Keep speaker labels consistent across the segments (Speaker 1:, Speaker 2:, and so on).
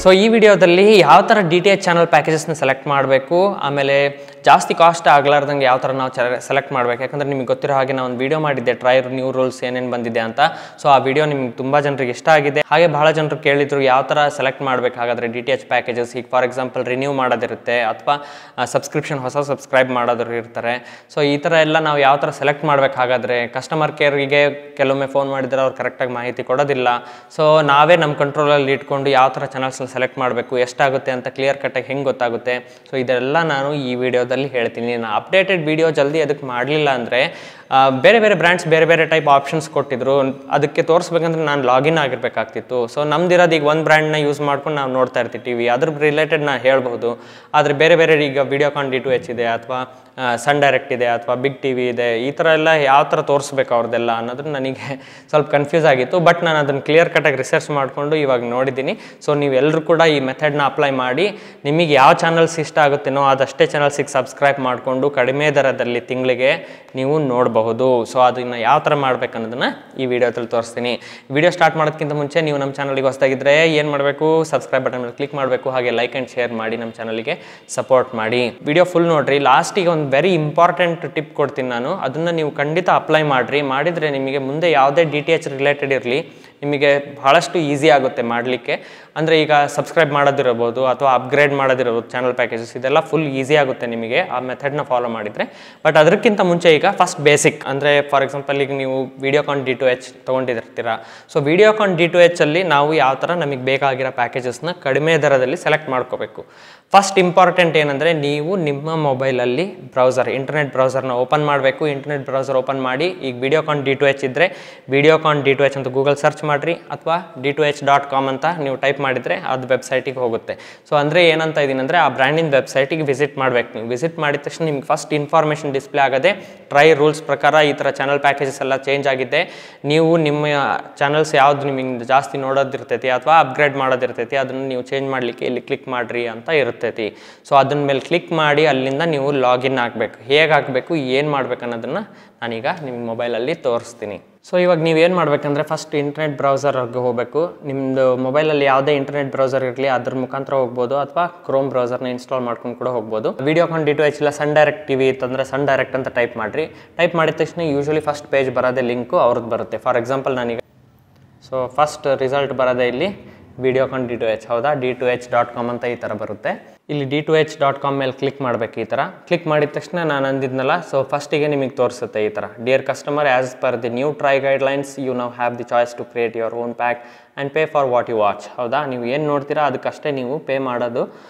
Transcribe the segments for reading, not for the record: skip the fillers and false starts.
Speaker 1: So ಈ ವಿಡಿಯೋದಲ್ಲಿ ಯಾವ ಥರ DTH ಚಾನಲ್ ಪ್ಯಾಕೇಜಸ್ನ ಸೆಲೆಕ್ಟ್ ಮಾಡಬೇಕು, ಆಮೇಲೆ ಜಾಸ್ತಿ ಕಾಸ್ಟ್ ಆಗಲಾರ್ದಂಗೆ ಯಾವ ಥರ ನಾವು ಸೆಲೆಕ್ಟ್ ಮಾಡಬೇಕು. ಯಾಕಂದರೆ ನಿಮಗೆ ಗೊತ್ತಿರೋ ಹಾಗೆ ನಾನು ಒಂದು ವಿಡಿಯೋ ಮಾಡಿದ್ದೆ ಟ್ರೈ ನ್ಯೂ ರೂಲ್ಸ್ ಏನೇನು ಬಂದಿದೆ ಅಂತ. ಸೊ ಆ ವಿಡಿಯೋ ನಿಮ್ಗೆ ತುಂಬ ಜನರಿಗೆ ಇಷ್ಟ ಆಗಿದೆ. ಹಾಗೆ ಬಹಳ ಜನರು ಕೇಳಿದ್ರು ಯಾವ ಥರ ಸೆಲೆಕ್ಟ್ ಮಾಡಬೇಕಾಗಾದ್ರೆ DTH ಪ್ಯಾಕೇಜಸ್. ಈಗ ಫಾರ್ ಎಕ್ಸಾಂಪಲ್ ರಿನ್ಯೂ ಮಾಡೋದಿರುತ್ತೆ ಅಥವಾ ಸಬ್ಸ್ಕ್ರಿಪ್ಷನ್ ಹೊಸ ಸಬ್ಸ್ಕ್ರೈಬ್ ಮಾಡೋದ್ರು ಇರ್ತಾರೆ. ಸೊ ಈ ಥರ ಎಲ್ಲ ನಾವು ಯಾವ ಥರ ಸೆಲೆಕ್ಟ್ ಮಾಡಬೇಕಾಗಾದ್ರೆ ಕಸ್ಟಮರ್ ಕೇರಿಗೆ ಕೆಲವೊಮ್ಮೆ ಫೋನ್ ಮಾಡಿದರೆ ಅವ್ರು ಕರೆಕ್ಟಾಗಿ ಮಾಹಿತಿ ಕೊಡೋದಿಲ್ಲ. ಸೊ ನಾವೇ ನಮ್ಮ ಕಂಟ್ರೋಲಲ್ಲಿ ಇಟ್ಕೊಂಡು ಯಾವ ಥರ ಚಾನಲ್ಸ್ನ ಸೆಲೆಕ್ಟ್ ಮಾಡಬೇಕು, ಎಷ್ಟಾಗುತ್ತೆ ಅಂತ ಕ್ಲಿಯರ್ ಕಟ್ಟಾಗಿ ಹೆಂಗೆ ಗೊತ್ತಾಗುತ್ತೆ. ಸೊ ಇದೆಲ್ಲ ನಾನು ಈ ವಿಡಿಯೋದಲ್ಲಿ ಹೇಳ್ತೀನಿ. ನಾನು ಅಪ್ಡೇಟೆಡ್ ವಿಡಿಯೋ ಜಲ್ದಿ ಅದಕ್ಕೆ ಮಾಡಲಿಲ್ಲ ಅಂದರೆ ಬೇರೆ ಬೇರೆ ಬ್ರ್ಯಾಂಡ್ಸ್ ಬೇರೆ ಬೇರೆ ಟೈಪ್ ಆಪ್ಷನ್ಸ್ ಕೊಟ್ಟಿದ್ರು. ಅದಕ್ಕೆ ತೋರಿಸ್ಬೇಕಂದ್ರೆ ನಾನು ಲಾಗಿನ್ ಆಗಿರಬೇಕಾಗ್ತಿತ್ತು. ಸೊ ನಮ್ದಿರೋದು ಈಗ ಒಂದು ಬ್ರ್ಯಾಂಡ್ನ ಯೂಸ್ ಮಾಡ್ಕೊಂಡು ನಾವು ನೋಡ್ತಾ ಇರ್ತೀವಿ ಟಿ ವಿ, ಅದ್ರ ರಿಲೇಟೆಡ್ ನಾನು ಹೇಳ್ಬೋದು. ಆದರೆ ಬೇರೆ ಬೇರೆ ಈಗ ವಿಡಿಯೋಕಾನ್ D2H ಇದೆ ಅಥವಾ ಸನ್ ಡೈರೆಕ್ಟ್ ಇದೆ ಅಥವಾ ಬಿಗ್ ಟಿ ವಿ ಇದೆ. ಈ ಥರ ಎಲ್ಲ ಯಾವ ಥರ ತೋರಿಸ್ಬೇಕು ಅವ್ರದ್ದೆಲ್ಲ ಅನ್ನೋದು ನನಗೆ ಸ್ವಲ್ಪ ಕನ್ಫ್ಯೂಸ್ ಆಗಿತ್ತು. ಬಟ್ ನಾನು ಅದನ್ನು ಕ್ಲಿಯರ್ ಕಟ್ಟಾಗಿ ರಿಸರ್ಚ್ ಮಾಡಿಕೊಂಡು ಇವಾಗ ನೋಡಿದ್ದೀನಿ. ಸೊ ನೀವೆಲ್ಲರೂ ಕೂಡ ಈ ಮೆಥಡ್ನ ಅಪ್ಲೈ ಮಾಡಿ ನಿಮಗೆ ಯಾವ ಚಾನಲ್ಸ್ ಇಷ್ಟ ಆಗುತ್ತೇನೋ ಅದಷ್ಟೇ ಚಾನಲ್ಸಿಗೆ ಸಬ್ಸ್ಕ್ರೈಬ್ ಮಾಡಿಕೊಂಡು ಕಡಿಮೆ ದರದಲ್ಲಿ ತಿಂಗಳಿಗೆ ನೀವು ನೋಡಬಹುದು. ಸೊ ಅದನ್ನು ಯಾವ ಥರ ಮಾಡ್ಬೇಕು ಅನ್ನೋದನ್ನು ಈ ವಿಡಿಯೋದಲ್ಲಿ ತೋರಿಸ್ತೀನಿ. ವಿಡಿಯೋ ಸ್ಟಾರ್ಟ್ ಮಾಡೋದಕ್ಕಿಂತ ಮುಂಚೆ ನೀವು ನಮ್ಮ ಚಾನಲ್ಗೆ ಹೊಸದಾಗಿದ್ದರೆ ಏನು ಮಾಡಬೇಕು, ಸಬ್ಸ್ಕ್ರೈಬ್ ಬಟನ್ ಮೇಲೆ ಕ್ಲಿಕ್ ಮಾಡಬೇಕು. ಹಾಗೆ ಲೈಕ್ ಆ್ಯಂಡ್ ಶೇರ್ ಮಾಡಿ ನಮ್ಮ ಚಾನಲ್ಗೆ ಸಪೋರ್ಟ್ ಮಾಡಿ. ವಿಡಿಯೋ ಫುಲ್ ನೋಡಿರಿ. ಲಾಸ್ಟಿಗೆ ಒಂದು ವೆರಿ ಇಂಪಾರ್ಟೆಂಟ್ ಟಿಪ್ ಕೊಡ್ತೀನಿ ನಾನು, ಅದನ್ನು ನೀವು ಖಂಡಿತ ಅಪ್ಲೈ ಮಾಡಿದರೆ ನಿಮಗೆ ಮುಂದೆ ಯಾವುದೇ DTH ರಿಲೇಟೆಡ್ ಇರಲಿ ನಿಮಗೆ ಬಹಳಷ್ಟು ಈಸಿ ಆಗುತ್ತೆ ಮಾಡಲಿಕ್ಕೆ. ಅಂದರೆ ಈಗ ಸಬ್ಸ್ಕ್ರೈಬ್ ಮಾಡೋದಿರ್ಬೋದು ಅಥವಾ ಅಪ್ಗ್ರೇಡ್ ಮಾಡೋದಿರ್ಬೋದು ಚಾನಲ್ ಪ್ಯಾಕೇಜಸ್, ಇದೆಲ್ಲ ಫುಲ್ ಈಸಿ ಆಗುತ್ತೆ ನಿಮಗೆ ಆ ಮೆಥಡ್ನ ಫಾಲೋ ಮಾಡಿದರೆ. ಬಟ್ ಅದಕ್ಕಿಂತ ಮುಂಚೆ ಈಗ ಫಸ್ಟ್ ಬೇಸಿಕ್ ಅಂದರೆ ಫಾರ್ ಎಕ್ಸಾಂಪಲ್ ಈಗ ನೀವು Videocon D2H ತೊಗೊಂಡಿರ್ತೀರ. So Videocon D2H ಅಲ್ಲಿ ನಾವು ಯಾವ ಥರ ನಮಗೆ ಬೇಕಾಗಿರೋ ಪ್ಯಾಕೇಜಸ್ನ ಕಡಿಮೆ ದರದಲ್ಲಿ ಸೆಲೆಕ್ಟ್ ಮಾಡ್ಕೋಬೇಕು. ಫಸ್ಟ್ ಇಂಪಾರ್ಟೆಂಟ್ ಏನಂದರೆ ನೀವು ನಿಮ್ಮ ಮೊಬೈಲಲ್ಲಿ ಇಂಟರ್ನೆಟ್ ಬ್ರೌಸರ್ನ ಓಪನ್ ಮಾಡಬೇಕು. ಇಂಟರ್ನೆಟ್ ಬ್ರೌಸರ್ ಓಪನ್ ಮಾಡಿ ಈಗ ವಿಡಿಯೋಕಾನ್ D2H ಇದ್ದರೆ ವಿಡಿಯೋಕಾನ್ D2H ಅಂತ ಗೂಗಲ್ ಸರ್ಚ್ ಮಾಡಿರಿ ಅಥವಾ D2H.com ಅಂತ ನೀವು ಟೈಪ್ ಮಾಡಿದರೆ ಅದು ವೆಬ್ಸೈಟಿಗೆ ಹೋಗುತ್ತೆ. ಸೊ ಅಂದರೆ ಏನಂತ ಇದ್ದೀನಿ ಅಂದರೆ ಆ ಬ್ರ್ಯಾಂಡಿನ ವೆಬ್ಸೈಟಿಗೆ ವಿಸಿಟ್ ಮಾಡಬೇಕು. ನೀವು ವಿಸಿಟ್ ಮಾಡಿದ ತಕ್ಷಣ ನಿಮ್ಗೆ ಫಸ್ಟ್ ಇನ್ಫಾರ್ಮೇಷನ್ ಡಿಸ್ಪ್ಲೇ ಆಗೋದೆ ಟ್ರೈ ರೂಲ್ಸ್ ಪ್ರಕಾರ ಈ ಥರ ಚಾನಲ್ ಪ್ಯಾಕೇಜಸ್ ಎಲ್ಲ ಚೇಂಜ್ ಆಗಿದೆ. ನೀವು ನಿಮ್ಮ ಚಾನಲ್ಸ್ ಯಾವುದು ನಿಮಗೆ ಜಾಸ್ತಿ ನೋಡೋದಿರ್ತೈತಿ ಅಥವಾ ಅಪ್ಗ್ರೇಡ್ ಮಾಡೋದಿರ್ತೈತಿ ಅದನ್ನು ನೀವು ಚೇಂಜ್ ಮಾಡಲಿಕ್ಕೆ ಇಲ್ಲಿ ಕ್ಲಿಕ್ ಮಾಡಿರಿ ಅಂತ ಇರ್ತೈತಿ. ಸೊ ಅದನ್ನ ಮೇಲೆ ಕ್ಲಿಕ್ ಮಾಡಿ ಅಲ್ಲಿಂದ ನೀವು ಲಾಗಿನ್ ಆಗಬೇಕು. ಹೇಗೆ ಆಗಬೇಕು, ಏನು ಮಾಡ್ಬೇಕು ಅನ್ನೋದನ್ನು ನಾನೀಗ ನಿಮ್ಮ ಮೊಬೈಲಲ್ಲಿ ತೋರಿಸ್ತೀನಿ. ಸೊ ಇವಾಗ ನೀವೇನು ಮಾಡಬೇಕಂದ್ರೆ ಫಸ್ಟ್ ಇಂಟರ್ನೆಟ್ ಬ್ರೌಸರ್ಗೆ ಹೋಗಬೇಕು. ನಿಮ್ಮದು ಮೊಬೈಲಲ್ಲಿ ಯಾವುದೇ ಇಂಟರ್ನೆಟ್ ಬ್ರೌಸರ್ ಇರಲಿ ಅದ್ರ ಮುಖಾಂತರ ಹೋಗ್ಬೋದು ಅಥವಾ ಕ್ರೋಮ್ ಬ್ರೌಸರ್ನ ಇನ್ಸ್ಟಾಲ್ ಮಾಡ್ಕೊಂಡು ಕೂಡ ಹೋಗ್ಬೋದು. ವಿಡಿಯೋಕಾನ್ D2H ಇಲ್ಲ ಸನ್ ಡೈರೆಕ್ಟ್ ಟಿ ವಿ ಇತ್ತಂದರೆ ಸನ್ ಡೈರೆಕ್ಟ್ ಅಂತ ಟೈಪ್ ಮಾಡಿರಿ. ಟೈಪ್ ಮಾಡಿದ ತಕ್ಷಣ ಯೂಶ್ವಲಿ ಫಸ್ಟ್ ಪೇಜ್ ಬರೋದೇ ಲಿಂಕು ಅವ್ರದ್ದು ಬರುತ್ತೆ. ಫಾರ್ ಎಕ್ಸಾಂಪಲ್ ನಾನೀಗ ಫಸ್ಟ್ ರಿಸಲ್ಟ್ ಬರೋದೇ ಇಲ್ಲಿ ವಿಡಿಯೋಕಾನ್ D2H, ಹೌದಾ, D2H.com ಅಂತ ಈ ಥರ ಬರುತ್ತೆ. ಇಲ್ಲಿ D2H.com ಮೇಲೆ ಕ್ಲಿಕ್ ಮಾಡಬೇಕು. ಈ ಥರ ಕ್ಲಿಕ್ ಮಾಡಿದ ತಕ್ಷಣ ನಾನು ಅಂದಿದ್ನಲ್ಲ, ಸೊ ಫಸ್ಟಿಗೆ ನಿಮಗೆ ತೋರಿಸುತ್ತೆ ಈ ಥರ, dear customer, as per the new TRAI guidelines you now have the choice to create your own pack and pay for what you watch. ಹೌದಾ, ನೀವು ಏನು ನೋಡ್ತೀರಾ ಅದಕ್ಕಷ್ಟೇ ನೀವು ಪೇ ಮಾಡೋದು.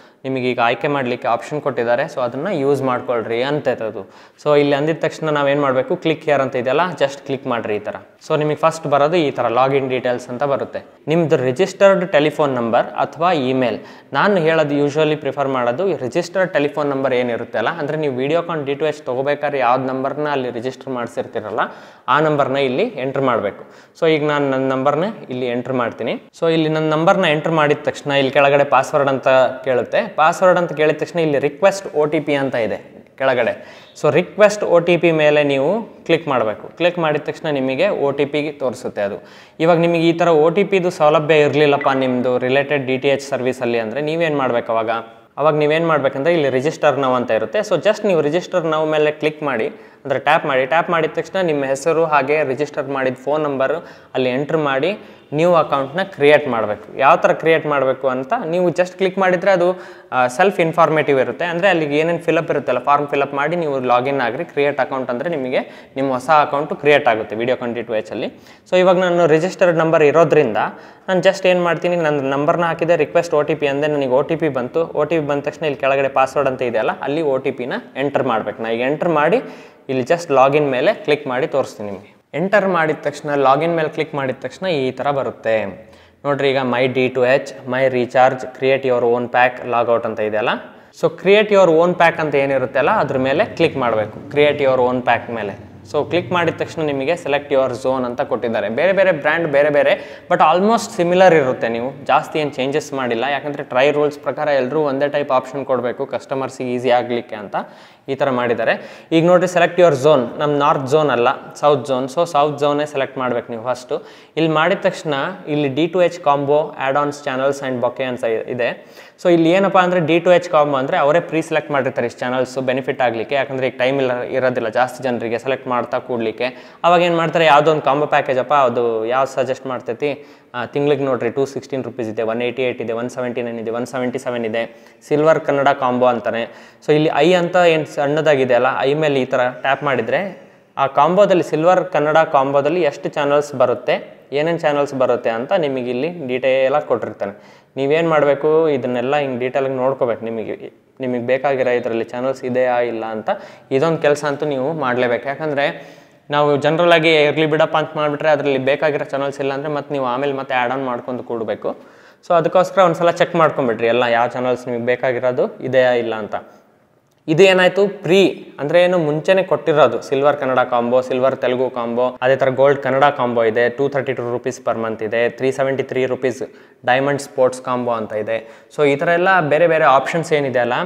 Speaker 1: ನಿಮಗೀಗ ಆಯ್ಕೆ ಮಾಡಲಿಕ್ಕೆ ಆಪ್ಷನ್ ಕೊಟ್ಟಿದ್ದಾರೆ. ಸೊ ಅದನ್ನು ಯೂಸ್ ಮಾಡ್ಕೊಳ್ರಿ ಅಂತೈತದು. ಸೊ ಇಲ್ಲಿ ಅಂದಿದ ತಕ್ಷಣ ನಾವೇನು ಮಾಡಬೇಕು, ಕ್ಲಿಕ್ ಹಿಯರ್ ಅಂತ ಇದೆಯಲ್ಲ, ಜಸ್ಟ್ ಕ್ಲಿಕ್ ಮಾಡಿರಿ ಈ ಥರ. ಸೊ ನಿಮಗೆ ಫಸ್ಟ್ ಬರೋದು ಈ ಥರ ಲಾಗಿನ್ ಡೀಟೇಲ್ಸ್ ಅಂತ ಬರುತ್ತೆ. ನಿಮ್ಮದು ರಿಜಿಸ್ಟರ್ಡ್ ಟೆಲಿಫೋನ್ ನಂಬರ್ ಅಥವಾ ಇಮೇಲ್. ನಾನು ಹೇಳೋದು ಯೂಶ್ವಲಿ ಪ್ರಿಫರ್ ಮಾಡೋದು ರಿಜಿಸ್ಟರ್ಡ್ ಟೆಲಿಫೋನ್ ನಂಬರ್ ಏನಿರುತ್ತೆ ಅಲ್ಲ, ಅಂದರೆ ನೀವು ವಿಡಿಯೋಕಾನ್ D2H ತೊಗೋಬೇಕಾದ್ರೆ ಯಾವ್ದು ನಂಬರ್ನ ಅಲ್ಲಿ ರಿಜಿಸ್ಟರ್ ಮಾಡಿಸಿರ್ತೀರಲ್ಲ ಆ ನಂಬರ್ನ ಇಲ್ಲಿ ಎಂಟ್ರ್ ಮಾಡಬೇಕು. ಸೊ ಈಗ ನಾನು ನನ್ನ ನಂಬರ್ನ ಇಲ್ಲಿ ಎಂಟ್ರ್ ಮಾಡ್ತೀನಿ. ಸೊ ಇಲ್ಲಿ ನನ್ನ ನಂಬರ್ನ ಎಂಟ್ರ್ ಮಾಡಿದ ತಕ್ಷಣ ಇಲ್ಲಿ ಕೆಳಗಡೆ ಪಾಸ್ವರ್ಡ್ ಅಂತ ಕೇಳುತ್ತೆ. ಪಾಸ್ವರ್ಡ್ ಅಂತ ಕೇಳಿದ ತಕ್ಷಣ ಇಲ್ಲಿ ರಿಕ್ವೆಸ್ಟ್ OTP ಅಂತ ಇದೆ ಕೆಳಗಡೆ. ಸೊ ರಿಕ್ವೆಸ್ಟ್ OTP ಮೇಲೆ ನೀವು ಕ್ಲಿಕ್ ಮಾಡಬೇಕು. ಕ್ಲಿಕ್ ಮಾಡಿದ ತಕ್ಷಣ ನಿಮಗೆ OTP ತೋರಿಸುತ್ತೆ ಅದು. ಇವಾಗ ನಿಮಗೆ ಈ ಥರ OTPದು ಸೌಲಭ್ಯ ಇರಲಿಲ್ಲಪ್ಪ ನಿಮ್ಮದು ರಿಲೇಟೆಡ್ DTH ಸರ್ವಿಸಲ್ಲಿ ಅಂದರೆ ನೀವೇನು ಮಾಡಬೇಕು ಅವಾಗ ನೀವೇನು ಮಾಡಬೇಕಂದ್ರೆ ಇಲ್ಲಿ ರಿಜಿಸ್ಟರ್ ನೌ ಅಂತ ಇರುತ್ತೆ. ಸೊ ಜಸ್ಟ್ ನೀವು ರಿಜಿಸ್ಟರ್ ನೌ ಮೇಲೆ ಕ್ಲಿಕ್ ಮಾಡಿ, ಅಂದರೆ ಟ್ಯಾಪ್ ಮಾಡಿದ ತಕ್ಷಣ ನಿಮ್ಮ ಹೆಸರು ಹಾಗೆ ರಿಜಿಸ್ಟರ್ ಮಾಡಿದ ಫೋನ್ ನಂಬರು ಅಲ್ಲಿ ಎಂಟ್ರ್ ಮಾಡಿ ನ್ಯೂ ಅಕೌಂಟ್ನ ಕ್ರಿಯೇಟ್ ಮಾಡಬೇಕು. ಯಾವ ಥರ ಕ್ರಿಯೇಟ್ ಮಾಡಬೇಕು ಅಂತ ನೀವು ಜಸ್ಟ್ ಕ್ಲಿಕ್ ಮಾಡಿದರೆ ಅದು ಸೆಲ್ಫ್ ಇನ್ಫಾರ್ಮೇಟಿವ್ ಇರುತ್ತೆ. ಅಂದರೆ ಅಲ್ಲಿಗೆ ಏನೇನು ಫಿಲಪ್ ಇರುತ್ತಲ್ಲ ಫಾರ್ಮ್ ಫಿಲಪ್ ಮಾಡಿ ನೀವು ಲಾಗಿನ್ ಆಗಿರಿ. ಕ್ರಿಯೇಟ್ ಅಕೌಂಟ್ ಅಂದರೆ ನಿಮಗೆ ನಿಮ್ಮ ಹೊಸ ಅಕೌಂಟು ಕ್ರಿಯೇಟ್ ಆಗುತ್ತೆ ವಿಡಿಯೋಕಾನ್ D2H ಅಲ್ಲಿ. ಸೊ ಇವಾಗ ನಾನು ರಿಜಿಸ್ಟರ್ಡ್ ನಂಬರ್ ಇರೋದ್ರಿಂದ ನಾನು ಜಸ್ಟ್ ಏನು ಮಾಡ್ತೀನಿ, ನನ್ನ ನಂಬರ್ನ ಹಾಕಿದೆ, ರಿಕ್ವೆಸ್ಟ್ OTP ಅಂದೆ, ನನಗೆ OTP ಬಂತು. OTP ಬಂದ ತಕ್ಷಣ ಇಲ್ಲಿ ಕೆಳಗಡೆ ಪಾಸ್ವರ್ಡ್ ಅಂತ ಇದೆಯಲ್ಲ ಅಲ್ಲಿ OTPನ ಎಂಟರ್ ಮಾಡಬೇಕು. ನಾನು ಈಗ ಎಂಟರ್ ಮಾಡಿ ಇಲ್ಲಿ ಜಸ್ಟ್ ಲಾಗಿನ್ ಮೇಲೆ ಕ್ಲಿಕ್ ಮಾಡಿ ತೋರಿಸ್ತೀನಿ ನಿಮಗೆ. ಎಂಟರ್ ಮಾಡಿದ ತಕ್ಷಣ ಲಾಗಿನ್ ಮೇಲೆ ಕ್ಲಿಕ್ ಮಾಡಿದ ತಕ್ಷಣ ಈ ಥರ ಬರುತ್ತೆ ನೋಡ್ರಿ. ಈಗ ಮೈ D2H, my recharge, create your own pack, logout ಅಂತ ಇದೆಯಲ್ಲ. So create your own pack ಅಂತ ಏನಿರುತ್ತೆ ಅಲ್ಲ ಅದ್ರ ಮೇಲೆ ಕ್ಲಿಕ್ ಮಾಡಬೇಕು. ಕ್ರಿಯೇಟ್ ಯುವರ್ ಓನ್ ಪ್ಯಾಕ್ ಮೇಲೆ ಸೊ ಕ್ಲಿಕ್ ಮಾಡಿದ ತಕ್ಷಣ ನಿಮಗೆ ಸೆಲೆಕ್ಟ್ ಯುವರ್ ಝೋನ್ ಅಂತ ಕೊಟ್ಟಿದ್ದಾರೆ. ಬೇರೆ ಬೇರೆ ಬ್ರ್ಯಾಂಡ್ ಬೇರೆ ಬೇರೆ, ಬಟ್ ಆಲ್ಮೋಸ್ಟ್ ಸಿಮಿಲರ್ ಇರುತ್ತೆ. ನೀವು ಜಾಸ್ತಿ ಏನು ಚೇಂಜಸ್ ಮಾಡಿಲ್ಲ, ಯಾಕಂದರೆ ಟ್ರೈ ರೂಲ್ಸ್ ಪ್ರಕಾರ ಎಲ್ಲರೂ ಒಂದೇ ಟೈಪ್ ಆಪ್ಷನ್ ಕೊಡಬೇಕು ಕಸ್ಟಮರ್ಸಿಗೆ ಈಸಿ ಆಗಲಿಕ್ಕೆ ಅಂತ. ಈ ಥರ ಮಾಡಿದ್ದಾರೆ. ಈಗ ನೋಡಿರಿ ಸೆಲೆಕ್ಟ್ ಯುವರ್ ಝೋನ್, ನಮ್ಮ ನಾರ್ತ್ ಝೋನ್ ಅಲ್ಲ ಸೌತ್ ಝೋನ್. ಸೊ ಸೌತ್ ಝೋನೇ ಸೆಲೆಕ್ಟ್ ಮಾಡ್ಬೇಕು ನೀವು ಫಸ್ಟು. ಇಲ್ಲಿ ಮಾಡಿದ ತಕ್ಷಣ ಇಲ್ಲಿ D2H combo add ons channels and bouquet ಅಂತ ಇದೆ. ಸೊ ಇಲ್ಲಿ ಏನಪ್ಪ ಅಂದರೆ D2H ಕಾಂಬೋ ಅಂದರೆ ಅವರೇ ಪ್ರೀ ಸೆಲೆಕ್ಟ್ ಮಾಡಿರ್ತಾರೆ ಇಷ್ಟು ಚಾನಲ್ಸು ಬೆನಿಫಿಟ್ ಆಗಲಿಕ್ಕೆ. ಯಾಕಂದರೆ ಈಗ ಟೈಮ್ ಇರೋದಿಲ್ಲ ಜಾಸ್ತಿ ಜನರಿಗೆ ಸೆಲೆಕ್ಟ್ ಮಾಡ್ತಾ ಕೂಡಲಿಕ್ಕೆ. ಅವಾಗ ಏನು ಮಾಡ್ತಾರೆ, ಯಾವುದೋ ಒಂದು ಕಾಂಬೋ ಪ್ಯಾಕೇಜಪ್ಪ ಅದು ಯಾವ್ದು ಸಜೆಸ್ಟ್ ಮಾಡ್ತೈತಿ, ತಿಂಗ್ಳಿಗೆ ನೋಡಿರಿ $216 ಇದೆ, $188 ಇದೆ, $179 ಇದೆ, $177 ಇದೆ. ಸಿಲ್ವರ್ ಕನ್ನಡ ಕಾಂಬೋ ಅಂತಾನೆ. ಸೊ ಇಲ್ಲಿ ಐ ಅಂತ ಏನು ಸಣ್ಣದಾಗಿದೆ ಅಲ್ಲ, ಐ ಮೇಲೆ ಈ ಥರ ಟ್ಯಾಪ್ ಮಾಡಿದರೆ ಆ ಕಾಂಬೋದಲ್ಲಿ ಸಿಲ್ವರ್ ಕನ್ನಡ ಕಾಂಬೋದಲ್ಲಿ ಎಷ್ಟು ಚಾನಲ್ಸ್ ಬರುತ್ತೆ, ಏನೇನು ಚಾನಲ್ಸ್ ಬರುತ್ತೆ ಅಂತ ನಿಮಗೆ ಇಲ್ಲಿ ಡೀಟೇಲಾಗಿ ಕೊಟ್ಟಿರ್ತಾನೆ. ನೀವೇನು ಮಾಡಬೇಕು, ಇದನ್ನೆಲ್ಲ ಹಿಂಗೆ ಡೀಟೇಲಾಗಿ ನೋಡ್ಕೋಬೇಕು. ನಿಮಗೆ ಬೇಕಾಗಿರೋ ಇದರಲ್ಲಿ ಚಾನಲ್ಸ್ ಇದೆಯಾ ಇಲ್ಲ ಅಂತ. ಇದೊಂದು ಕೆಲಸ ಅಂತೂ ನೀವು ಮಾಡಲೇಬೇಕು. ಯಾಕಂದರೆ ನಾವು ಜನರಲಾಗಿ ಇರಲಿ ಬಿಡಪ್ಪ ಅಂತ ಮಾಡಿಬಿಟ್ರೆ ಅದರಲ್ಲಿ ಬೇಕಾಗಿರೋ ಚಾನಲ್ಸ್ ಇಲ್ಲ ಅಂದರೆ ಮತ್ತೆ ನೀವು ಆಮೇಲೆ ಮತ್ತೆ ಆ್ಯಡ್ ಆನ್ ಮಾಡ್ಕೊಂಡು ಕೂಡಬೇಕು. ಸೊ ಅದಕ್ಕೋಸ್ಕರ ಒಂದು ಸಲ ಚೆಕ್ ಮಾಡ್ಕೊಂಬಿಡ್ರಿ ಎಲ್ಲ ಯಾವ ಚಾನಲ್ಸ್ ನಿಮಗೆ ಬೇಕಾಗಿರೋದು ಇದೆಯಾ ಇಲ್ಲ ಅಂತ. ಇದು ಏನಾಯಿತು, ಪ್ರೀ ಅಂದರೆ ಏನು ಮುಂಚೆನೇ ಕೊಟ್ಟಿರೋದು. Silver Kannada combo, silver Telugu combo, ಅದೇ ಥರ ಗೋಲ್ಡ್ ಕನ್ನಡ ಕಾಂಬೋ ಇದೆ, $232 ಪರ್ ಮಂತ್ ಇದೆ, $373 ಡೈಮಂಡ್ ಸ್ಪೋರ್ಟ್ಸ್ ಕಾಂಬೋ ಅಂತ ಇದೆ. ಸೊ ಈ ಥರ ಎಲ್ಲ ಬೇರೆ ಬೇರೆ ಆಪ್ಷನ್ಸ್ ಏನಿದೆ ಅಲ್ಲ,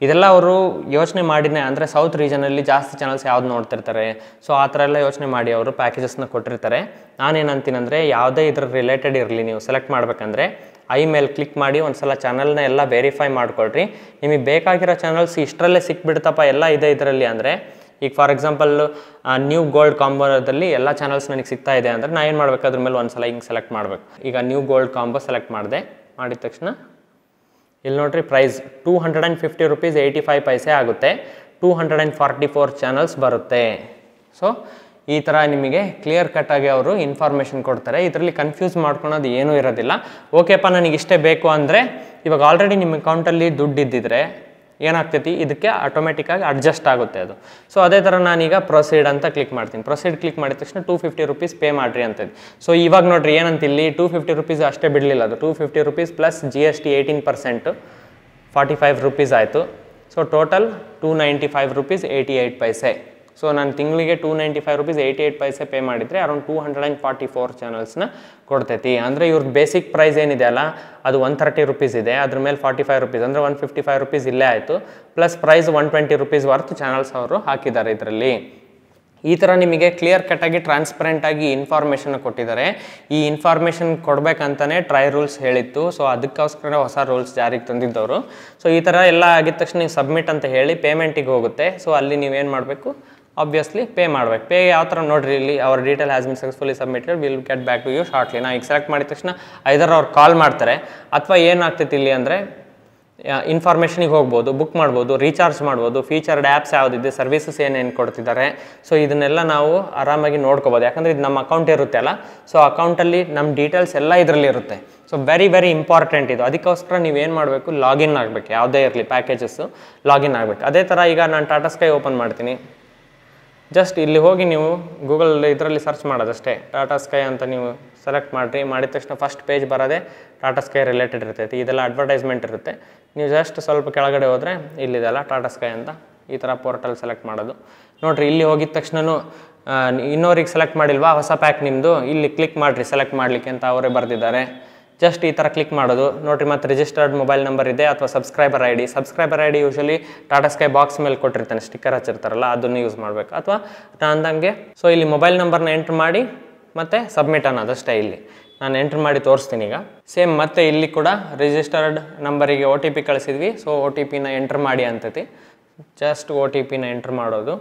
Speaker 1: ಇದೆಲ್ಲ ಅವರು ಯೋಚನೆ ಮಾಡಿನೇ, ಅಂದರೆ ಸೌತ್ ರೀಜನಲ್ಲಿ ಜಾಸ್ತಿ ಚಾನಲ್ಸ್ ಯಾವ್ದು ನೋಡ್ತಿರ್ತಾರೆ. ಸೊ ಆ ಥರ ಎಲ್ಲ ಯೋಚನೆ ಮಾಡಿ ಅವರು ಪ್ಯಾಕೇಜಸ್ನ ಕೊಟ್ಟಿರ್ತಾರೆ. ನಾನೇನಂತೀನಂದರೆ ಯಾವುದೇ ಇದ್ರ ರಿಲೇಟೆಡ್ ಇರಲಿ, ನೀವು ಸೆಲೆಕ್ಟ್ ಮಾಡಬೇಕಂದ್ರೆ ಐ ಮೇಲೆ ಕ್ಲಿಕ್ ಮಾಡಿ ಒಂದು ಸಲ ಚಾನಲ್ನ ಎಲ್ಲ ವೆರಿಫೈ ಮಾಡ್ಕೊಳ್ರಿ. ನಿಮಗೆ ಬೇಕಾಗಿರೋ ಚಾನಲ್ಸ್ ಇಷ್ಟರಲ್ಲೇ ಸಿಕ್ಬಿಡ್ತಪ್ಪ ಎಲ್ಲ ಇದೆ ಇದರಲ್ಲಿ ಅಂದರೆ, ಈಗ ಫಾರ್ ಎಕ್ಸಾಂಪಲ್ ನ್ಯೂ ಗೋಲ್ಡ್ ಕಾಂಬೋದಲ್ಲಿ ಎಲ್ಲ ಚಾನಲ್ಸ್ ನನಗೆ ಸಿಗ್ತಾ ಇದೆ ಅಂದರೆ ನಾನು ಏನು ಮಾಡಬೇಕು, ಅದ್ರ ಮೇಲೆ ಒಂದು ಸಲ ಹಿಂಗೆ ಸೆಲೆಕ್ಟ್ ಮಾಡಬೇಕು. ಈಗ ನ್ಯೂ ಗೋಲ್ಡ್ ಕಾಂಬೋ ಸೆಲೆಕ್ಟ್ ಮಾಡಿದ ತಕ್ಷಣ ಇಲ್ಲಿ ನೋಡ್ರಿ ಪ್ರೈಸ್ $250 85 ಆಗುತ್ತೆ. 244 ಚಾನಲ್ಸ್ ಬರುತ್ತೆ. ಸೊ ಈ ಥರ ನಿಮಗೆ ಕ್ಲಿಯರ್ ಕಟ್ಟಾಗಿ ಅವರು ಇನ್ಫಾರ್ಮೇಷನ್ ಕೊಡ್ತಾರೆ. ಇದರಲ್ಲಿ ಕನ್ಫ್ಯೂಸ್ ಮಾಡ್ಕೊಳೋದು ಏನೂ ಇರೋದಿಲ್ಲ. ಓಕೆಪ್ಪ ನನಗೆ ಇಷ್ಟೇ ಬೇಕು ಅಂದರೆ, ಇವಾಗ ಆಲ್ರೆಡಿ ನಿಮ್ಮ ಅಕೌಂಟಲ್ಲಿ ದುಡ್ಡು ಇದ್ದಿದ್ರೆ ಏನಾಗ್ತೈತಿ, ಇದಕ್ಕೆ ಆಟೋಮೆಟಿಕ್ಕಾಗಿ ಅಡ್ಜಸ್ಟ್ ಆಗುತ್ತೆ ಅದು. ಸೊ ಅದೇ ಥರ ನಾನೀಗ ಪ್ರೊಸೀಡ್ ಅಂತ ಕ್ಲಿಕ್ ಮಾಡ್ತೀನಿ. ಪ್ರೊಸೀಡ್ ಕ್ಲಿಕ್ ಮಾಡಿದ ತಕ್ಷಣ $250 ಪೇ ಮಾಡಿರಿ ಅಂತದ್ದು. ಸೊ ಇವಾಗ ನೋಡಿರಿ ಏನಂತ ಇಲ್ಲಿ $250 ಅಷ್ಟೇ ಬಿಡಲಿಲ್ಲ, ಅದು $250 ಪ್ಲಸ್ GST 18% $45 ಆಯಿತು. So total $295.88. ಸೊ ನಾನು ತಿಂಗಳಿಗೆ $295.88 ಪೇ ಮಾಡಿದರೆ ಅರೌಂಡ್ 244 ಚಾನಲ್ಸ್ನ ಕೊಡ್ತೈತಿ. ಅಂದರೆ ಇವ್ರದ್ದು ಬೇಸಿಕ್ ಪ್ರೈಸ್ ಏನಿದೆ ಅಲ್ಲ, ಅದು $130 ಇದೆ, ಅದ್ರ ಮೇಲೆ $45 ಅಂದರೆ $155 ಇಲ್ಲೇ ಆಯಿತು. ಪ್ಲಸ್ ಪ್ರೈಸ್ $120 ವರ್ತ್ ಚಾನಲ್ಸ್ ಅವರು ಹಾಕಿದ್ದಾರೆ ಇದರಲ್ಲಿ. ಈ ಥರ ನಿಮಗೆ ಕ್ಲಿಯರ್ ಕಟ್ಟಾಗಿ ಟ್ರಾನ್ಸ್ಪರೆಂಟಾಗಿ ಇನ್ಫಾರ್ಮೇಷನ್ ಕೊಟ್ಟಿದ್ದಾರೆ. ಈ ಇನ್ಫಾರ್ಮೇಷನ್ ಕೊಡಬೇಕಂತಲೇ ಟ್ರೈ ರೂಲ್ಸ್ ಹೇಳಿತ್ತು. ಸೊ ಅದಕ್ಕೋಸ್ಕರ ಹೊಸ ರೂಲ್ಸ್ ಜಾರಿಗೆ ತಂದಿದ್ದವರು. ಸೊ ಈ ಥರ ಎಲ್ಲ ಆಗಿದ ತಕ್ಷಣ ನೀವು ಸಬ್ಮಿಟ್ ಅಂತ ಹೇಳಿ ಪೇಮೆಂಟಿಗೆ ಹೋಗುತ್ತೆ. ಸೊ ಅಲ್ಲಿ ನೀವೇನು ಮಾಡಬೇಕು, ಆಬ್ವಿಯಸ್ಲಿ ಪೇ ಮಾಡಬೇಕು. ಪೇ ಯಾವ ಥರ ನೋಡಿರಿ, ಇಲ್ಲಿ our detail has been successfully submitted, will get back to you shortly. ನಾವು ಈಗ ಸೆಲೆಕ್ಟ್ ಮಾಡಿದ ತಕ್ಷಣ ಐದರ್ ಅವ್ರು ಕಾಲ್ ಮಾಡ್ತಾರೆ, ಅಥವಾ ಏನಾಗ್ತೈತಿ ಇಲ್ಲಿ ಅಂದರೆ ಇನ್ಫಾರ್ಮೇಷನಿಗೆ ಹೋಗ್ಬೋದು, ಬುಕ್ ಮಾಡ್ಬೋದು, ರೀಚಾರ್ಜ್ ಮಾಡ್ಬೋದು, ಫೀಚರ್ಡ್ ಆ್ಯಪ್ಸ್ ಯಾವುದಿದೆ, ಸರ್ವಿಸಸ್ ಏನೇನು ಕೊಡ್ತಿದ್ದಾರೆ. ಸೊ ಇದನ್ನೆಲ್ಲ ನಾವು ಆರಾಮಾಗಿ ನೋಡ್ಕೋಬೋದು. ಯಾಕಂದರೆ ಇದು ನಮ್ಮ ಅಕೌಂಟ್ ಇರುತ್ತೆ ಅಲ್ಲ, ಸೊ ಅಕೌಂಟಲ್ಲಿ ನಮ್ಮ ಡೀಟೇಲ್ಸ್ ಎಲ್ಲ ಇದರಲ್ಲಿ ಇರುತ್ತೆ. ಸೊ ವೆರಿ ಇಂಪಾರ್ಟೆಂಟ್ ಇದು. ಅದಕ್ಕೋಸ್ಕರ ನೀವೇನು ಮಾಡಬೇಕು, ಲಾಗಿನ್ ಆಗಬೇಕು. ಯಾವುದೇ ಇರಲಿ ಪ್ಯಾಕೇಜಸ್ಸು ಲಾಗಿನ್ ಆಗಬೇಕು. ಅದೇ ಥರ ಈಗ ನಾನು ಟಾಟಾ ಸ್ಕೈ ಓಪನ್ ಮಾಡ್ತೀನಿ. ಜಸ್ಟ್ ಇಲ್ಲಿ ಹೋಗಿ ನೀವು ಗೂಗಲ್ ಇದರಲ್ಲಿ ಸರ್ಚ್ ಮಾಡೋದಷ್ಟೇ, ಟಾಟಾ ಸ್ಕೈ ಅಂತ ನೀವು ಸೆಲೆಕ್ಟ್ ಮಾಡಿರಿ. ಮಾಡಿದ ತಕ್ಷಣ ಫಸ್ಟ್ ಪೇಜ್ ಬರೋದೇ ಟಾಟಾ ಸ್ಕೈ ರಿಲೇಟೆಡ್ ಇರ್ತೈತಿ. ಇದೆಲ್ಲ ಅಡ್ವರ್ಟೈಸ್ಮೆಂಟ್ ಇರುತ್ತೆ. ನೀವು ಜಸ್ಟ್ ಸ್ವಲ್ಪ ಕೆಳಗಡೆ ಹೋದರೆ ಇಲ್ಲಿದೆಲ್ಲ ಟಾಟಾ ಸ್ಕೈ ಅಂತ ಈ ಥರ ಪೋರ್ಟಲ್ ಸೆಲೆಕ್ಟ್ ಮಾಡೋದು. ನೋಡಿರಿ, ಇಲ್ಲಿ ಹೋಗಿದ ತಕ್ಷಣವೂ ಇನ್ನೋರಿಗೆ ಸೆಲೆಕ್ಟ್ ಮಾಡಿಲ್ವಾ ಹೊಸ ಪ್ಯಾಕ್ ನಿಮ್ಮದು, ಇಲ್ಲಿ ಕ್ಲಿಕ್ ಮಾಡಿರಿ ಸೆಲೆಕ್ಟ್ ಮಾಡಲಿಕ್ಕೆ ಅಂತ ಅವರೇ ಬರೆದಿದ್ದಾರೆ. ಜಸ್ಟ್ ಈ ಥರ ಕ್ಲಿಕ್ ಮಾಡೋದು. ನೋಡಿರಿ, ಮತ್ತು ರಿಜಿಸ್ಟರ್ಡ್ ಮೊಬೈಲ್ ನಂಬರ್ ಇದೆ ಅಥವಾ subscriber I D usually Tata sky box ಮೇಲೆ ಕೊಟ್ಟಿರ್ತಾನೆ, ಸ್ಟಿಕ್ಕರ್ ಹಚ್ಚಿರ್ತಾರಲ್ಲ, ಅದನ್ನು ಯೂಸ್ ಮಾಡಬೇಕು. ಅಥವಾ ಅಂದಂಗೆ ಸೊ ಇಲ್ಲಿ ಮೊಬೈಲ್ ನಂಬರ್ನ ಎಂಟ್ರ್ ಮಾಡಿ ಮತ್ತು ಸಬ್ಮಿಟ್ ಅನ್ನೋದಷ್ಟೇ. ಇಲ್ಲಿ ನಾನು ಎಂಟ್ರ್ ಮಾಡಿ ತೋರಿಸ್ತೀನಿ ಈಗ. ಸೇಮ್ ಮತ್ತೆ ಇಲ್ಲಿ ಕೂಡ ರಿಜಿಸ್ಟರ್ಡ್ ನಂಬರಿಗೆ OTP ಕಳಿಸಿದ್ವಿ. ಸೊ OTPನ ಎಂಟ್ರ್ ಮಾಡಿ ಅಂತೈತಿ. ಜಸ್ಟ್ OTPನ ಎಂಟ್ರ್ ಮಾಡೋದು,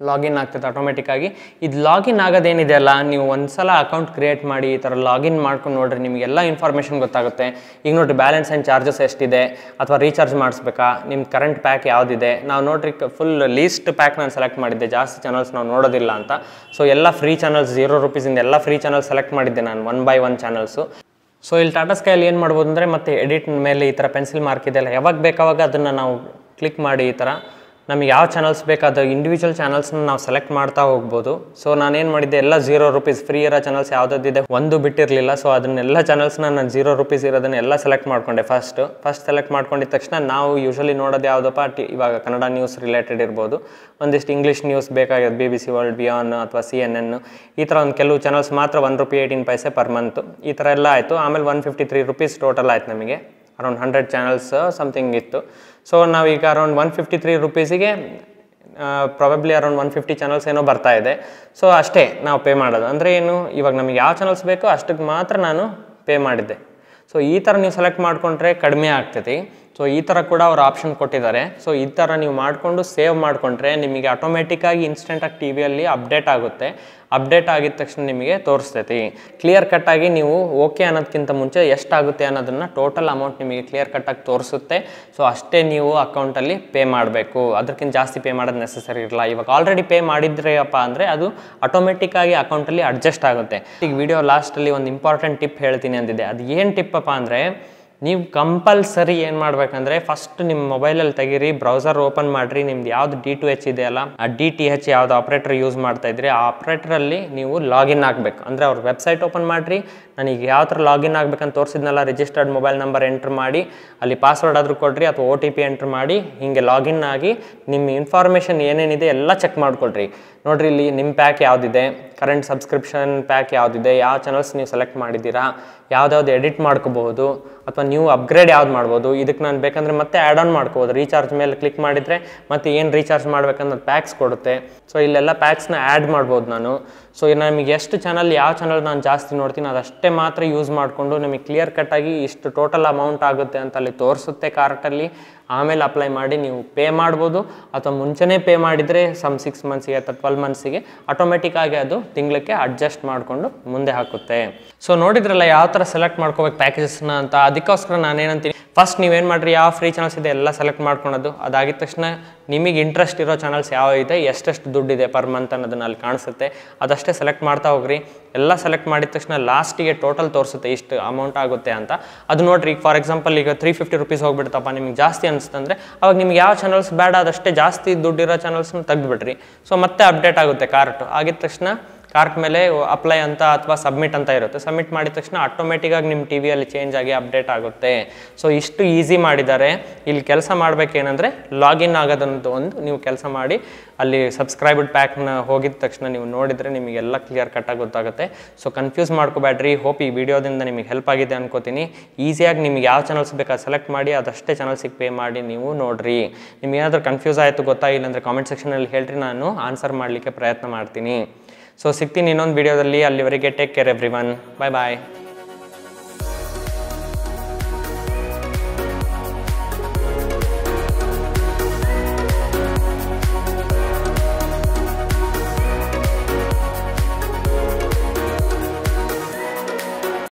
Speaker 1: ಲಾಗಿನ್ ಆಗ್ತೈತೆ ಆಟೋಮೆಟಿಕ್ಕಾಗಿ. ಇದು ಲಾಗಿನ್ ಆಗೋದೇನಿದೆ ಅಲ್ಲ, ನೀವು ಒಂದು ಸಲ ಅಕೌಂಟ್ ಕ್ರಿಯೇಟ್ ಮಾಡಿ ಈ ಥರ ಲಾಗಿನ್ ಮಾಡ್ಕೊಂಡು ನೋಡಿರಿ, ನಿಮಗೆಲ್ಲ ಇನ್ಫಾರ್ಮೇಷನ್ ಗೊತ್ತಾಗುತ್ತೆ. ಈಗ ನೋಡಿರಿ, ಬ್ಯಾಲೆನ್ಸ್ ಆ್ಯಂಡ್ ಚಾರ್ಜಸ್ ಎಷ್ಟಿದೆ, ಅಥವಾ ರೀಚಾರ್ಜ್ ಮಾಡಿಸ್ಬೇಕಾ, ನಿಮ್ಮ ಕರೆಂಟ್ ಪ್ಯಾಕ್ ಯಾವುದಿದೆ. ನಾವು ನೋಡಿರಿ ಫುಲ್ ಲೀಸ್ಟ್ ಪ್ಯಾಕ್ ನಾನು ಸೆಲೆಕ್ಟ್ ಮಾಡಿದ್ದೆ, ಜಾಸ್ತಿ ಚಾನಲ್ಸ್ ನಾವು ನೋಡೋದಿಲ್ಲ ಅಂತ. ಸೊ ಎಲ್ಲ ಫ್ರೀ ಚಾನಲ್ಸ್, $0 ಎಲ್ಲ ಫ್ರೀ ಚಾನಲ್ಸ್ ಸೆಲೆಕ್ಟ್ ಮಾಡಿದ್ದೆ ನಾನು 1 by 1 ಚಾನಲ್ಸು. ಸೊ ಇಲ್ಲಿ ಟಾಟಾ ಸ್ಕೈಯಲ್ಲಿ ಏನು ಮಾಡ್ಬೋದು ಅಂದರೆ, ಮತ್ತೆ ಎಡಿಟ್ ಮೇಲೆ ಈ ಥರ ಪೆನ್ಸಿಲ್ ಮಾರ್ಕ್ ಇದೆಯಲ್ಲ, ಯಾವಾಗ ಬೇಕಾವಾಗ ಅದನ್ನು ನಾವು ಕ್ಲಿಕ್ ಮಾಡಿ ಈ ಥರ ನಮಗೆ ಯಾವ ಚಾನಲ್ಸ್ ಬೇಕಾದ ಇಂಡಿವಿಜುವಲ್ ಚಾನಲ್ಸ್ನ ನಾವು ಸೆಲೆಕ್ಟ್ ಮಾಡ್ತಾ ಹೋಗ್ಬೋದು. ಸೊ ನಾನೇನು ಮಾಡಿದ್ದೆ, ಎಲ್ಲ $0 ಫ್ರೀ ಇರೋ ಚಾನಲ್ಸ್ ಯಾವುದಿದೆ ಒಂದು ಬಿಟ್ಟಿರಲಿಲ್ಲ. ಸೊ ಅದನ್ನೆಲ್ಲ ಚಾನಲ್ಸ್ನ ನಾನು $0 ಇರೋದನ್ನೆಲ್ಲ ಸೆಲೆಕ್ಟ್ ಮಾಡ್ಕೊಂಡೆ. ಫಸ್ಟ್ ಸೆಲೆಕ್ಟ್ ಮಾಡ್ಕೊಂಡಿದ್ದ ತಕ್ಷಣ ನಾವು ಯೂಶಲಿ ನೋಡೋದು ಯಾವುದಪ್ಪ, ಇವಾಗ ಕನ್ನಡ ನ್ಯೂಸ್ ರಿಲೇಟೆಡ್ ಇರ್ಬೋದು, ಒಂದಿಷ್ಟು ಇಂಗ್ಲೀಷ್ ನ್ಯೂಸ್ ಬೇಕಾಗಿರೋದು, BBC ವರ್ಲ್ಡ್, ಬಿಯಾನ್ ಅಥವಾ CNN, ಈ ಥರ ಒಂದು ಕೆಲವು ಚಾನಲ್ಸ್ ಮಾತ್ರ $1.18 ಪರ್ ಮಂತು. ಈ ಥರ ಎಲ್ಲ ಆಯಿತು. ಆಮೇಲೆ $153 ಟೋಟಲ್ ಆಯ್ತು ನಮಗೆ. ಅರೌಂಡ್ 100 ಚಾನಲ್ಸ್ ಸಮಥಿಂಗ್ ಇತ್ತು. ಸೊ ನಾವೀಗ ಅರೌಂಡ್ $153 ಪ್ರಾಬಬ್ಲಿ ಅರೌಂಡ್ 150 ಚಾನಲ್ಸ್ ಏನೋ ಬರ್ತಾ ಇದೆ. ಸೊ ಅಷ್ಟೇ ನಾವು ಪೇ ಮಾಡೋದು. ಅಂದರೆ ಏನು, ಇವಾಗ ನಮಗೆ ಯಾವ ಚಾನಲ್ಸ್ ಬೇಕೋ ಅಷ್ಟಕ್ಕೆ ಮಾತ್ರ ನಾನು ಪೇ ಮಾಡಿದ್ದೆ. ಸೊ ಈ ಥರ ನೀವು ಸೆಲೆಕ್ಟ್ ಮಾಡಿಕೊಂಡ್ರೆ ಕಡಿಮೆ ಆಗ್ತೈತಿ. ಸೊ ಈ ಥರ ಕೂಡ ಅವ್ರು ಆಪ್ಷನ್ ಕೊಟ್ಟಿದ್ದಾರೆ. ಸೊ ಈ ಥರ ನೀವು ಮಾಡಿಕೊಂಡು ಸೇವ್ ಮಾಡಿಕೊಂಡ್ರೆ ನಿಮಗೆ ಆಟೋಮೆಟಿಕ್ಕಾಗಿ ಇನ್ಸ್ಟೆಂಟಾಗಿ ಟಿ ವಿಯಲ್ಲಿ ಅಪ್ಡೇಟ್ ಆಗುತ್ತೆ. ಅಪ್ಡೇಟ್ ಆಗಿದ ತಕ್ಷಣ ನಿಮಗೆ ತೋರಿಸ್ತೈತಿ. ಕ್ಲಿಯರ್ ಕಟ್ಟಾಗಿ ನೀವು ಓಕೆ ಅನ್ನೋದಕ್ಕಿಂತ ಮುಂಚೆ ಎಷ್ಟಾಗುತ್ತೆ ಅನ್ನೋದನ್ನು ಟೋಟಲ್ ಅಮೌಂಟ್ ನಿಮಗೆ ಕ್ಲಿಯರ್ ಕಟ್ಟಾಗಿ ತೋರಿಸುತ್ತೆ. ಸೊ ಅಷ್ಟೇ ನೀವು ಅಕೌಂಟಲ್ಲಿ ಪೇ ಮಾಡಬೇಕು, ಅದಕ್ಕಿಂತ ಜಾಸ್ತಿ ಪೇ ಮಾಡೋದು ನೆಸಸರಿ ಇರಲ್ಲ. ಇವಾಗ ಆಲ್ರೆಡಿ ಪೇ ಮಾಡಿದ್ರಪ್ಪ ಅಂದರೆ ಅದು ಆಟೋಮೆಟಿಕ್ಕಾಗಿ ಅಕೌಂಟಲ್ಲಿ ಅಡ್ಜಸ್ಟ್ ಆಗುತ್ತೆ. ಈಗ ವಿಡಿಯೋ ಲಾಸ್ಟಲ್ಲಿ ಒಂದು ಇಂಪಾರ್ಟೆಂಟ್ ಟಿಪ್ ಹೇಳ್ತೀನಿ ಅಂದಿದ್ದೆ. ಅದು ಏನು ಟಿಪ್ಪಪ್ಪ ಅಂದರೆ, ನೀವು ಕಂಪಲ್ಸರಿ ಏನು ಮಾಡಬೇಕಂದ್ರೆ ಫಸ್ಟ್ ನಿಮ್ಮ ಮೊಬೈಲಲ್ಲಿ ತೆಗೀರಿ, ಬ್ರೌಸರ್ ಓಪನ್ ಮಾಡಿರಿ, ನಿಮ್ದು ಯಾವ್ದು D2H ಇದೆಯಲ್ಲ ಆ DTH ಯಾವ್ದು ಆಪ್ರೇಟರ್ ಯೂಸ್ ಮಾಡ್ತಾಯಿದ್ರಿ ಆ ಆಪ್ರೇಟ್ರಲ್ಲಿ ನೀವು ಲಾಗಿನ್ ಆಗಬೇಕು. ಅಂದರೆ ಅವ್ರ ವೆಬ್ಸೈಟ್ ಓಪನ್ ಮಾಡಿರಿ, ನನಗೆ ಯಾವ ಥರ ಲಾಗಿನ್ ಆಗಬೇಕಂತ ತೋರಿಸಿದ್ನಲ್ಲ, ರಿಜಿಸ್ಟರ್ಡ್ ಮೊಬೈಲ್ ನಂಬರ್ ಎಂಟ್ರ್ ಮಾಡಿ, ಅಲ್ಲಿ ಪಾಸ್ವರ್ಡ್ ಆದರೂ ಕೊಡ್ರಿ ಅಥವಾ OTP ಎಂಟ್ರ್ ಮಾಡಿ ಹೀಗೆ ಲಾಗಿನ್ ಆಗಿ ನಿಮ್ಮ ಇನ್ಫಾರ್ಮೇಷನ್ ಏನೇನಿದೆ ಎಲ್ಲ ಚೆಕ್ ಮಾಡ್ಕೊಳ್ರಿ. ನೋಡಿರಿ ಇಲ್ಲಿ ನಿಮ್ಮ ಪ್ಯಾಕ್ ಯಾವುದಿದೆ, ಕರೆಂಟ್ ಸಬ್ಸ್ಕ್ರಿಪ್ಷನ್ ಪ್ಯಾಕ್ ಯಾವುದಿದೆ, ಯಾವ ಚಾನಲ್ಸ್ ನೀವು ಸೆಲೆಕ್ಟ್ ಮಾಡಿದ್ದೀರಾ, ಯಾವುದ್ಯಾವ್ದು ಎಡಿಟ್ ಮಾಡ್ಕೋಬಹುದು ಅಥವಾ ನೀವು ಅಪ್ಗ್ರೇಡ್ ಯಾವ್ದು ಮಾಡ್ಬೋದು. ಇದಕ್ಕೆ ನಾನು ಬೇಕಂದರೆ ಮತ್ತೆ ಆ್ಯಡ್ ಆನ್ ಮಾಡ್ಕೋಬೋದು. ರೀಚಾರ್ಜ್ ಮೇಲೆ ಕ್ಲಿಕ್ ಮಾಡಿದರೆ ಮತ್ತೆ ಏನು ರೀಚಾರ್ಜ್ ಮಾಡ್ಬೇಕನ್ನೋದು ಪ್ಯಾಕ್ಸ್ ಕೊಡುತ್ತೆ. ಸೊ ಇಲ್ಲೆಲ್ಲ ಪ್ಯಾಕ್ಸ್ನ ಆ್ಯಡ್ ಮಾಡ್ಬೋದು ನಾನು. ಸೊ ನಮಗೆ ಎಷ್ಟು ಚಾನಲ್, ಯಾವ ಚಾನಲ್ ನಾನು ಜಾಸ್ತಿ ನೋಡ್ತೀನಿ ಅದಷ್ಟೇ ಮಾತ್ರ ಯೂಸ್ ಮಾಡಿಕೊಂಡು ನಮಗೆ ಕ್ಲಿಯರ್ ಕಟ್ಟಾಗಿ ಇಷ್ಟು ಟೋಟಲ್ ಅಮೌಂಟ್ ಆಗುತ್ತೆ ಅಂತ ಅಲ್ಲಿ ತೋರಿಸುತ್ತೆ ಕಾರ್ಟಲ್ಲಿ. ಆಮೇಲೆ ಅಪ್ಲೈ ಮಾಡಿ ನೀವು ಪೇ ಮಾಡ್ಬೋದು ಅಥವಾ ಮುಂಚೆನೇ ಪೇ ಮಾಡಿದರೆ ಸಮ್ 6 ಮಂತ್ಸಿಗೆ ಅಥವಾ 12 ಮಂತ್ಸಿಗೆ ಆಟೋಮೆಟಿಕ್ಕಾಗಿ ಅದು ತಿಂಗಳಿಗೆ ಅಡ್ಜಸ್ಟ್ ಮಾಡಿಕೊಂಡು ಮುಂದೆ ಹಾಕುತ್ತೆ. ಸೊ ನೋಡಿದ್ರಲ್ಲ ಯಾವ ಥರ ಸೆಲೆಕ್ಟ್ ಮಾಡ್ಕೋಬೇಕು ಪ್ಯಾಕೇಜಸ್ನ ಅಂತ. ಅದಕ್ಕೋಸ್ಕರ ನಾನೇನಂತೀನಿ, ಫಸ್ಟ್ ನೀವೇನು ಮಾಡಿರಿ, ಯಾವ ಫ್ರೀ ಚಾನಲ್ಸ್ ಇದೆ ಎಲ್ಲ ಸೆಲೆಕ್ಟ್ ಮಾಡ್ಕೊಳೋದು. ಅದಾಗಿದ ತಕ್ಷಣ ನಿಮಗೆ ಇಂಟ್ರೆಸ್ಟ್ ಇರೋ ಚಾನಲ್ಸ್ ಯಾವ ಇದೆ, ಎಷ್ಟೆಷ್ಟು ದುಡ್ಡಿದೆ ಪರ್ ಮಂತ್ ಅನ್ನೋದನ್ನ ಅಲ್ಲಿ ಕಾಣಿಸುತ್ತೆ, ಅದಷ್ಟೇ ಸೆಲೆಕ್ಟ್ ಮಾಡ್ತಾ ಹೋಗ್ರಿ. ಎಲ್ಲ ಸೆಲೆಕ್ಟ್ ಮಾಡಿದ ತಕ್ಷಣ ಲಾಸ್ಟಿಗೆ ಟೋಟಲ್ ತೋರಿಸುತ್ತೆ ಇಷ್ಟು ಅಮೌಂಟ್ ಆಗುತ್ತೆ ಅಂತ. ಅದು ನೋಡಿರಿ, ಫಾರ್ ಎಕ್ಸಾಂಪಲ್ ಈಗ 350 ರುಪೀಸ್ ಹೋಗ್ಬಿಡ್ತಪ್ಪ, ನಿಮಗೆ ಜಾಸ್ತಿ ಅನಿಸ್ತಂದ್ರೆ ಅವಾಗ ನಿಮ್ಗೆ ಯಾವ ಚಾನಲ್ಸ್ ಬೇಡ ಅದಷ್ಟೇ ಜಾಸ್ತಿ ದುಡ್ಡಿರೋ ಚಾನಲ್ಸ್ನ ತೆಗೆದುಬಿಡ್ರಿ. ಸೊ ಮತ್ತೆ ಅಪ್ಡೇಟ್ ಆಗುತ್ತೆ ಕಾರ್ಟ್. ಆಗಿದ ತಕ್ಷಣ ಕಾರ್ಟ್ ಮೇಲೆ ಅಪ್ಲೈ ಅಂತ ಅಥವಾ ಸಬ್ಮಿಟ್ ಅಂತ ಇರುತ್ತೆ. ಸಬ್ಮಿಟ್ ಮಾಡಿದ ತಕ್ಷಣ ಆಟೋಮೆಟಿಕ್ಕಾಗಿ ನಿಮ್ಮ ಟಿ ವಿಯಲ್ಲಿ ಚೇಂಜ್ ಆಗಿ ಅಪ್ಡೇಟ್ ಆಗುತ್ತೆ. ಸೊ ಇಷ್ಟು ಈಸಿ ಮಾಡಿದ್ದಾರೆ. ಇಲ್ಲಿ ಕೆಲಸ ಮಾಡಬೇಕೇನೆಂದರೆ ಲಾಗಿನ್ ಆಗೋದಂತ ಒಂದು ನೀವು ಕೆಲಸ ಮಾಡಿ ಅಲ್ಲಿ ಸಬ್ಸ್ಕ್ರೈಬ್ಡ್ ಪ್ಯಾಕ್ನ ಹೋಗಿದ ತಕ್ಷಣ ನೀವು ನೋಡಿದರೆ ನಿಮಗೆಲ್ಲ ಕ್ಲಿಯರ್ ಕಟ್ಟಾಗಿ ಗೊತ್ತಾಗುತ್ತೆ. So confuse ಮಾಡ್ಕೋಬೇಡ್ರಿ. ಹೋಪ್ ಈ ವಿಡಿಯೋದಿಂದ ನಿಮಗೆ ಹೆಲ್ಪ್ ಆಗಿದೆ ಅನ್ಕೋತೀನಿ. ಈಸಿಯಾಗಿ ನಿಮ್ಗೆ ಯಾವ ಚಾನಲ್ಸ್ ಬೇಕಾದ್ರೆ ಸೆಲೆಕ್ಟ್ ಮಾಡಿ ಅದಷ್ಟೇ ಚಾನಲ್ಸಿಗೆ ಪೇ ಮಾಡಿ ನೀವು ನೋಡಿರಿ. ನಿಮ್ಗೆ ಏನಾದರೂ ಕನ್ಫ್ಯೂಸ್ ಆಯಿತು ಗೊತ್ತಾಗಿಲ್ಲ ಅಂದರೆ ಕಾಮೆಂಟ್ ಸೆಕ್ಷನಲ್ಲಿ ಹೇಳ್ರಿ, ನಾನು ಆನ್ಸರ್ ಮಾಡಲಿಕ್ಕೆ ಪ್ರಯತ್ನ ಮಾಡ್ತೀನಿ. ಸೊ ಸಿಗ್ತೀನಿ ಇನ್ನೊಂದು ವಿಡಿಯೋದಲ್ಲಿ. ಅಲ್ಲಿವರೆಗೆ ಟೇಕ್ ಕೇರ್ ಎವ್ರಿವನ್. ಬಾಯ್ ಬಾಯ್.